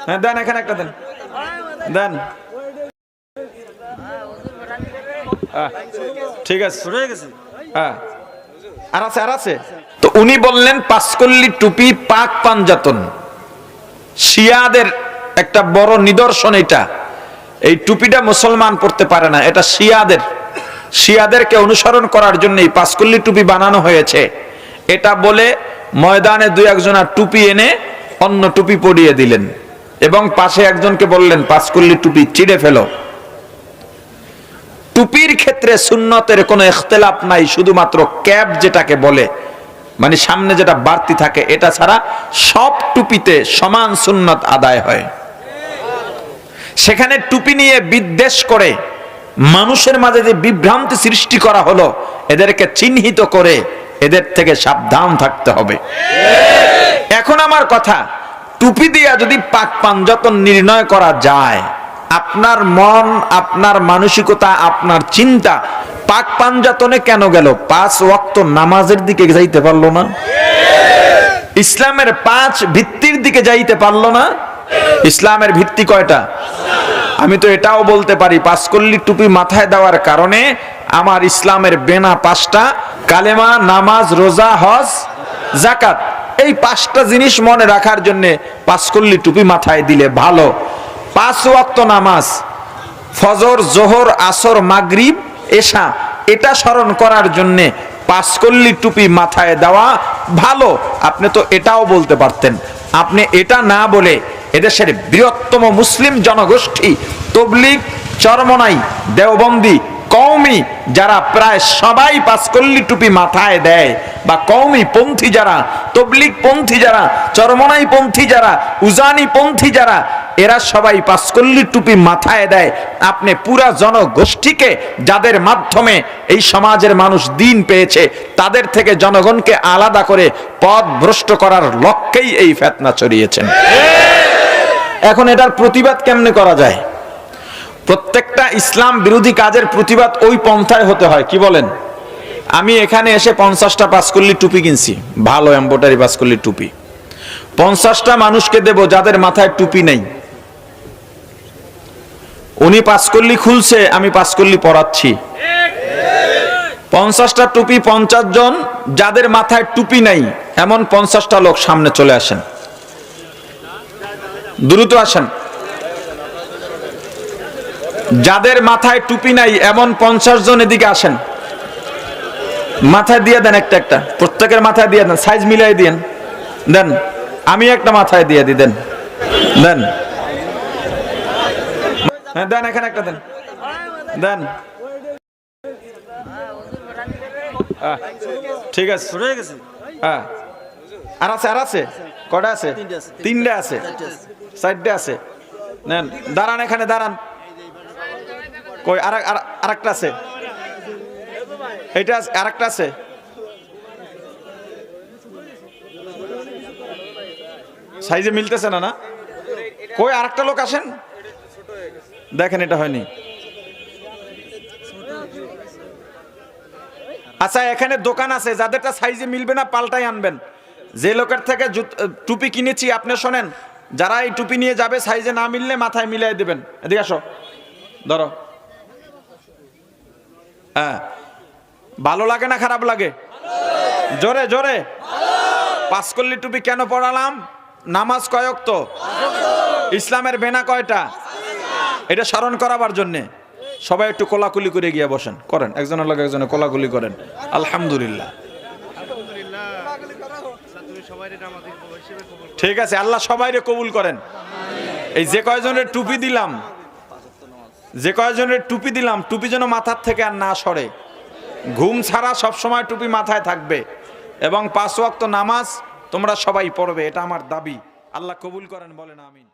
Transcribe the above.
হ্যাঁ দেন, এখানে একটা দেন, দেন। ঠিক আছে, হ্যাঁ আর আছে, আর আছে। তো উনি বললেন পাঁচকল্লি টুপি পাক পাঞ্জাতন, শিয়াদের একটা বড় নিদর্শন। এটা এই টুপিটা মুসলমান পড়তে পারে না, এটা শিয়াদেরকে অনুসরণ করার জন্য এই পাঁচকল্লি টুপি বানানো হয়েছে। এটা বলে ময়দানে দুই একজনা টুপি এনে অন্য টুপি পরিয়ে দিলেন এবং পাশে একজনকে বললেন পাঁচকল্লি টুপি চিড়ে ফেলো। টুপির ক্ষেত্রে সুন্নতের কোনো ইখতিলাফ নাই, শুধুমাত্র ক্যাপ যেটাকে বলে, মানে সামনে যেটা বাড়তি থাকে, এটা ছাড়া সব টুপিতে সমান সুন্নত আদায় হয়। সেখানে টুপি নিয়ে বিদ্বেষ করে মানুষের মাঝে যে বিভ্রান্তি সৃষ্টি করা হলো, এদেরকে চিহ্নিত করে এদের থেকে সাবধান থাকতে হবে। এখন আমার কথা, টুপি দিয়া যদি পাক পাঞ্জাতন নির্ণয় করা যায়, আপনার মন, আপনার মানসিকতা, আপনার চিন্তা পাক পাঞ্জাতনে কেন গেল? 5 ওয়াক্ত নামাজের দিকে যাইতে পারলো না? ইসলামের 5 ভিত্তির দিকে যাইতে পারলো না? ইসলামের ভিত্তি কয়টা? আমি তো এটাও বলতে পারি পাঁচকল্লি টুপি মাথায় দেওয়ার কারণে আমার ইসলামের বেনা 5টা, কালেমা, নামাজ, রোজা, হজ, যাকাত, এই 5টা জিনিস মনে রাখার জন্য পাঁচকল্লি টুপি মাথায় দিলে ভালো। 5 ওয়াক্ত নামাজ, ফজর, জোহর, আসর, মাগরিব, এশা, এটা স্মরণ করার জন্য পাঁচকল্লি টুপি মাথায় দেওয়া ভালো। আপনি তো এটাও বলতে পারতেন। আপনি এটা না বলে এদেশের বৃহত্তম মুসলিম জনগোষ্ঠী তবলিগ, চরমনাই, দেওবন্দি, কওমি যারা প্রায় সবাই পাঁচকল্লি টুপি মাথায় দেয়, বা কওমি পন্থী যারা, তবলিগ পন্থী যারা, চরমনাই পন্থী যারা, উজানি পন্থী যারা, এরা সবাই পাঁচকল্লি টুপি মাথায় দেয়। আপনি পুরা জনগোষ্ঠীকে, যাদের মাধ্যমে এই সমাজের মানুষ দিন পেয়েছে, তাদের থেকে জনগণকে আলাদা করে পথ ভ্রষ্ট করার লক্ষ্যেই এই ফিতনা ছড়িয়েছেন। এখন এটার প্রতিবাদ কেমনে করা যায়? প্রত্যেকটা ইসলাম বিরোধী কাজের প্রতিবাদ ওই পন্থায় হতে হয়। কি বলেন? আমি এখানে এসে 50টা পাঁচকল্লি টুপি কিনছি, ভালো এমব্রয়ডারি পাঁচকল্লি টুপি, 50টা মানুষকে দেব যাদের মাথায় টুপি নেই। উনি পাঁচকল্লি খুলছে, আমি পাঁচকল্লি পরাচ্ছি। 50টা টুপি, 50 জন যাদের মাথায় টুপি নাই এমন 50টা লোক সামনে চলে আসেন, দ্রুত আসেন। যাদের মাথায় টুপি নাই এমন 50 জন এদিকে আসেন। মাথায় দিয়ে দেন একটা একটা, প্রত্যেকের মাথায় দিয়ে দেন, সাইজ মিলাই দিয়েন, দেন। আমি একটা মাথায় দিয়ে দিই, দেন দেন, হ্যাঁ দেন, এখানে একটা দেন, দেন। ঠিক আছে, হ্যাঁ আর আছে, আর আছে, কটা আছে? 3টে আছে, 4টে আছে, নেন। দাঁড়ান, এখানে দাঁড়ান। কই আরেকটা আছে, এইটা আরেকটা আছে। সাইজে মিলতেছে না, না? কই আরেকটা লোক আসেন, দেখেন এটা হয়নি। আচ্ছা, এখানে দোকান আছে, যাদেরটা সাইজে মিলবে না পাল্টাই আনবেন। যে লোকের থেকে টুপি কিনেছি আপনি শোনেন, যারা এই টুপি নিয়ে যাবে সাইজে না মিললে মাথায় মিলাই দেবেন। এদিকে আসো, ধরো। হ্যাঁ, ভালো লাগে না খারাপ লাগে? জোরে জোরে। পাঁচকল্লি টুপি কেন পড়ালাম? নামাজ কয় ওয়াক্ত? ইসলামের বেনা কয়টা? এটা স্মরণ করাবার জন্যে। সবাই একটু কোলাকুলি করে গিয়ে বসেন, করেন, একজনের লোক একজনে কোলাকুলি করেন। আলহামদুলিল্লাহ, ঠিক আছে। আল্লাহ সবাইরে কবুল করেন। এই যে কয়জনের টুপি দিলাম, টুপি যেন মাথার থেকে আর না সরে। ঘুম ছাড়া সবসময় টুপি মাথায় থাকবে এবং 5 ওয়াক্ত নামাজ তোমরা সবাই পড়বে, এটা আমার দাবি। আল্লাহ কবুল করেন, বলেন আমিন।